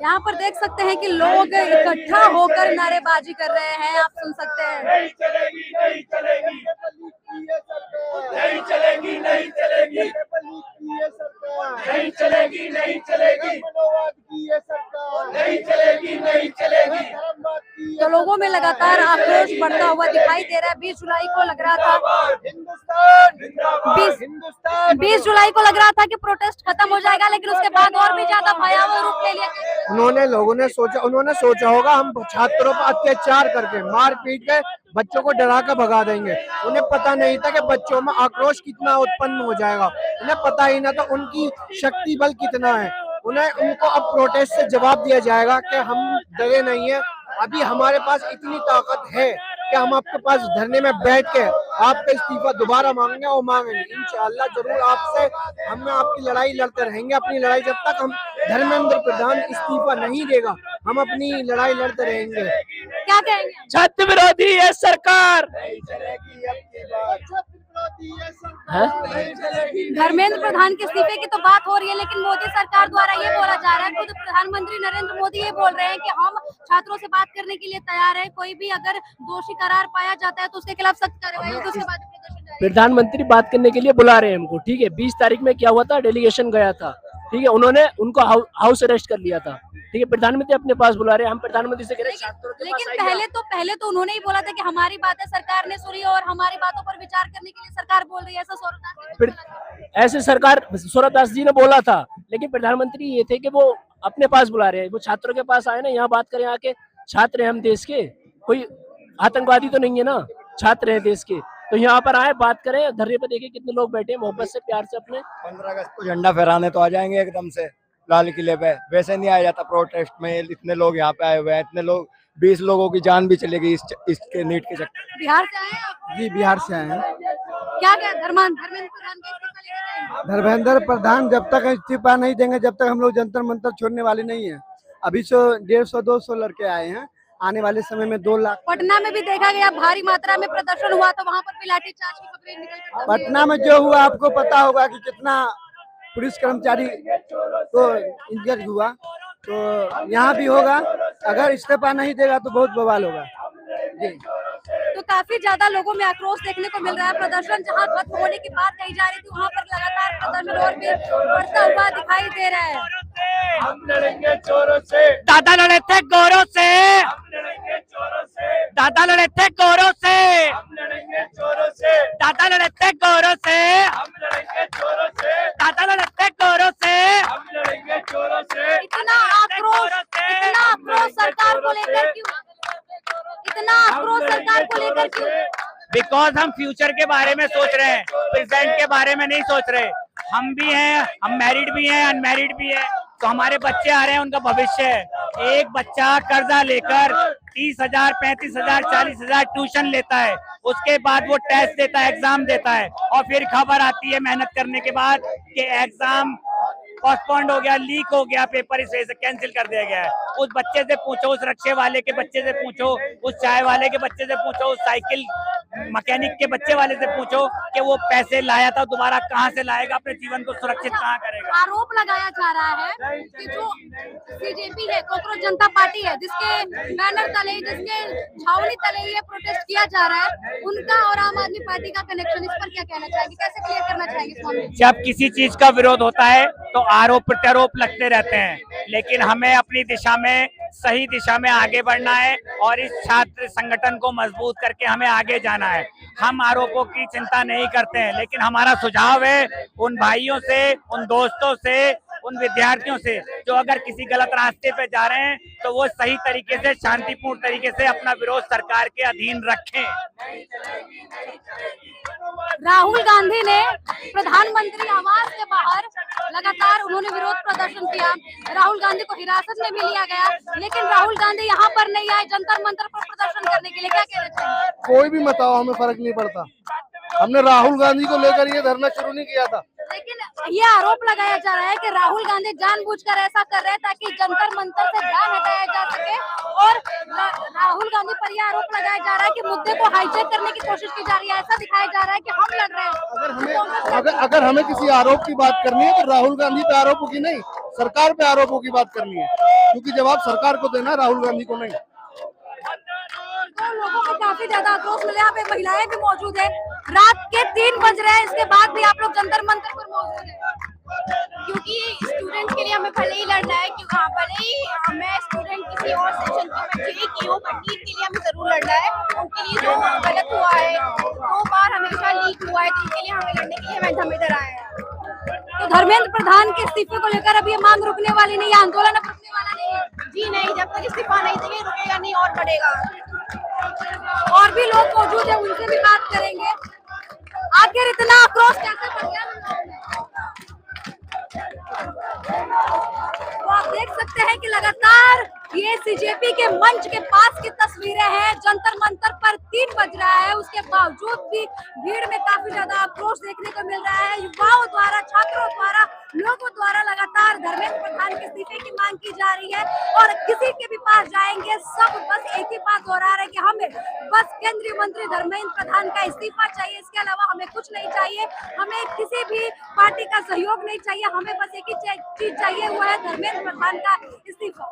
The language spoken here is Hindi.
यहाँ पर देख सकते हैं कि लोग इकट्ठा होकर नारेबाजी कर रहे हैं, आप सुन सकते हैं। नहीं चलेगी, नहीं चलेगी, नहीं चलेगी, नहीं चलेगी, नहीं चलेगी, नहीं चलेगी, नहीं चलेगी, नहीं चलेगी। तो लोगों में लगातार आक्रोश बढ़ता हुआ दिखाई दे रहा है। 20 जुलाई को लग रहा था 20 जुलाई को लग रहा था कि प्रोटेस्ट खत्म हो जाएगा, लेकिन उसके बाद और भी ज्यादा भयावह रूप ले लिया। उन्होंने सोचा होगा हम छात्रों पर अत्याचार करके मार पीट के बच्चों को डरा कर भगा देंगे। उन्हें पता नहीं था कि बच्चों में आक्रोश कितना उत्पन्न हो जाएगा। उन्हें पता ही ना था उनकी शक्ति बल कितना है। उनको अब प्रोटेस्ट से जवाब दिया जाएगा कि हम डरे नहीं है, अभी हमारे पास इतनी ताकत है कि हम आपके पास धरने में बैठ के आपका इस्तीफा दोबारा मांगेंगे और मांगेंगे इंशाअल्लाह जरूर आपसे। हम आपकी लड़ाई लड़ते रहेंगे, अपनी लड़ाई जब तक हम धर्मेंद्र प्रधान इस्तीफा नहीं देगा हम अपनी लड़ाई लड़ते रहेंगे। क्या कहेंगे? छात्र विरोधी है सरकार। धर्मेंद्र प्रधान के इस्तीफे की तो बात हो रही है, लेकिन मोदी सरकार द्वारा ये बोला जा रहा है, खुद प्रधानमंत्री नरेंद्र मोदी ये बोल रहे हैं कि हम छात्रों से बात करने के लिए तैयार है। कोई भी अगर दोषी करार पाया जाता है तो उसके खिलाफ सख्त कार्रवाई होगी। उसके बाद प्रधानमंत्री बात करने के लिए बुला रहे हैं हमको, ठीक है। 20 तारीख में क्या हुआ था, डेलीगेशन गया था, ठीक है। उन्होंने उनको हाउस अरेस्ट कर लिया था, ठीक है। प्रधानमंत्री अपने पास बुला रहे हैं, हम प्रधानमंत्री से कह रहे हैं। लेकिन पहले तो उन्होंने ही बोला था कि हमारी बातें सरकार ने सुनी और हमारी बातों पर विचार करने के लिए सरकार बोल रही है, ऐसा ऐसे सरकार सूरदास जी ने बोला था, लेकिन प्रधानमंत्री ये थे कि वो अपने पास बुला रहे हैं। वो छात्रों के पास आए ना, यहाँ बात करें आके। छात्र हैं हम देश के, कोई आतंकवादी तो नहीं है ना, छात्र हैं देश के, तो यहाँ पर आए बात करें। धरने पर देखिए कितने लोग बैठे हैं, मोहब्बत से प्यार से अपने 15 अगस्त को झंडा फहराने तो आ जाएंगे एकदम से लाल किले पे, वैसे नहीं आया जाता प्रोटेस्ट में। इतने लोग यहाँ पे आए हुए हैं, इतने लोग, 20 लोगों की जान भी चलेगी इसके नीट के चक्कर। बिहार से आए हैं? जी बिहार से आए हैं। क्या धर्मेंद्र प्रधान का इस्तीफा लेकर आए? धर्मेंद्र प्रधान जब तक इस्तीफा नहीं देंगे जब तक हम लोग जंतर मंतर छोड़ने वाले नहीं है। अभी 150-200 लड़के आए हैं, आने वाले समय में 2 लाख। पटना में भी देखा गया भारी मात्रा में प्रदर्शन हुआ, तो वहाँ पर भी लाठीचार्ज की खबरें निकल। पटना में जो हुआ आपको पता होगा कि कितना पुलिस कर्मचारी को इंजर्ड हुआ, तो यहाँ भी होगा। अगर इस्तीफा नहीं देगा तो बहुत बवाल होगा जी। तो काफी ज्यादा लोगों में आक्रोश देखने को मिल रहा है। प्रदर्शन जहां खत्म होने की बात कही जा रही थी, वहां पर लगातार प्रदर्शन और भी बढ़ता हुआ दिखाई दे रहा है। हम लड़ेंगे चोरों से, दादा लड़े थे गोरों से, हम लड़ेंगे चोरों से, दादा लड़े थे गोरों से, हम लड़ेंगे चोरों से, दादा लड़े थे गोरों से, हम लड़ेंगे चोरों से, दादा लड़े थे गोरों से, हम लड़ेंगे चोरों से। इतना आक्रोश सरकार को लेकर क्यों? इतना आक्रोश सरकार को लेकर क्यों? बिकॉज हम फ्यूचर के बारे में सोच रहे हैं, प्रेजेंट के बारे में नहीं सोच रहे। हम भी हैं, हम मैरिड भी हैं, अनमैरिड भी हैं, तो हमारे बच्चे आ रहे हैं, उनका भविष्य है। एक बच्चा कर्जा लेकर 30,000, 35,000, 40,000 ट्यूशन लेता है, उसके बाद वो टेस्ट देता है, एग्जाम देता है, और फिर खबर आती है मेहनत करने के बाद कि एग्जाम पोस्टपोन्ड हो गया, लीक हो गया, पेपर इस वजह से कैंसिल कर दिया गया है। उस बच्चे से पूछो, उस रिक्शे वाले के बच्चे से पूछो, उस चाय वाले के बच्चे से पूछो, उस साइकिल मैकेनिक के बच्चे वाले से पूछो कि वो पैसे लाया था, दोबारा कहाँ से लाएगा, अपने जीवन को सुरक्षित कहाँ करेगा। आरोप लगाया जा रहा है कि जो बीजेपी है, कॉकरोच जनता पार्टी है, जिसके बैनर तले, जिसके छावनी तले ये प्रोटेस्ट किया जा रहा है, उनका और आम आदमी पार्टी का कनेक्शन, इस पर क्या कहना चाहेंगे, कैसे क्लियर करना चाहेंगे? जब किसी चीज का विरोध होता है तो आरोप प्रत्यारोप लगते रहते हैं, लेकिन हमें अपनी दिशा में, सही दिशा में आगे बढ़ना है और इस छात्र संगठन को मजबूत करके हमें आगे जाना है। हम आरोपों की चिंता नहीं करते हैं, लेकिन हमारा सुझाव है उन भाइयों से, उन दोस्तों से, उन विद्यार्थियों से जो अगर किसी गलत रास्ते पे जा रहे हैं तो वो सही तरीके से, शांतिपूर्ण तरीके से अपना विरोध सरकार के अधीन रखें। राहुल गांधी ने प्रधानमंत्री आवास के बाहर लगातार उन्होंने विरोध प्रदर्शन किया। राहुल गांधी को हिरासत में भी लिया गया, लेकिन राहुल गांधी यहाँ पर नहीं आए जंतर मंतर पर प्रदर्शन करने के लिए। क्या कहना चाहिए? कोई भी मत आओ, हमें फर्क नहीं पड़ता। हमने राहुल गांधी को लेकर ये धरना शुरू नहीं किया था। लेकिन ये आरोप लगाया जा रहा है कि राहुल गांधी जानबूझकर ऐसा कर रहे हैं ताकि जंतर मंतर से ध्यान हटाया जा सके, और राहुल गांधी पर यह आरोप लगाया जा रहा है कि मुद्दे को हाईजैक करने की कोशिश की जा रही है। ऐसा दिखाया जा रहा है कि हम लड़ रहे हैं। अगर हमें किसी आरोप की बात करनी है तो राहुल गांधी पे आरोप होगी नहीं, सरकार पे आरोपों की बात करनी है, क्योंकि जवाब सरकार को देना है, राहुल गांधी को नहीं। तो लोगों को काफी ज्यादा आक्रोश मिला, यहाँ पे महिलाएं भी मौजूद है। रात के 3 बज रहे हैं, इसके बाद भी आप लोग जंतर मंतर पर मौजूद है, क्योंकि स्टूडेंट के लिए हमें भले ही लड़ना है, क्योंकि हाँ भले ही मैं स्टूडेंट किसी और सेशन की मैं की हूँ, बट नीट के लिए हमें जरूर लड़ना है। उनके लिए जो गलत हुआ है, 2 बार हमेशा लीक हुआ है, तो उसके लिए हमें लड़ने के लिए हम इधर आए हैं। तो धर्मेंद्र प्रधान के इस्तीफे को लेकर अब ये मांग रुकने वाली नहीं है, आंदोलन अब रुकने वाला नहीं है। जी नहीं, जब तक इस्तीफा नहीं देंगे रुकेगा नहीं और बढ़ेगा। और भी लोग मौजूद है, उनसे भी बात करेंगे। आखिर इतना आक्रोश कैसे बढ़ गया? तो आप देख सकते हैं कि लगातार ये सीजेपी के मंच के पास की तस्वीरें हैं। जंतर मंतर पर 3 बज रहा है, उसके बावजूद भी भीड़ में काफी ज्यादा आक्रोश देखने को मिल रहा है। युवाओं द्वारा, छात्रों द्वारा, लोगों द्वारा लगातार धर्मेंद्र प्रधान के इस्तीफे की मांग की जा रही है। और किसी के भी पास जाएंगे, सब बस एक ही बात दोहरा रहे हैं कि हमें बस केंद्रीय मंत्री धर्मेंद्र प्रधान का इस्तीफा चाहिए, इसके अलावा हमें कुछ नहीं चाहिए, हमें किसी भी पार्टी का सहयोग नहीं चाहिए, हमें बस एक ही चीज चाहिए, वो है धर्मेंद्र प्रधान का इस्तीफा।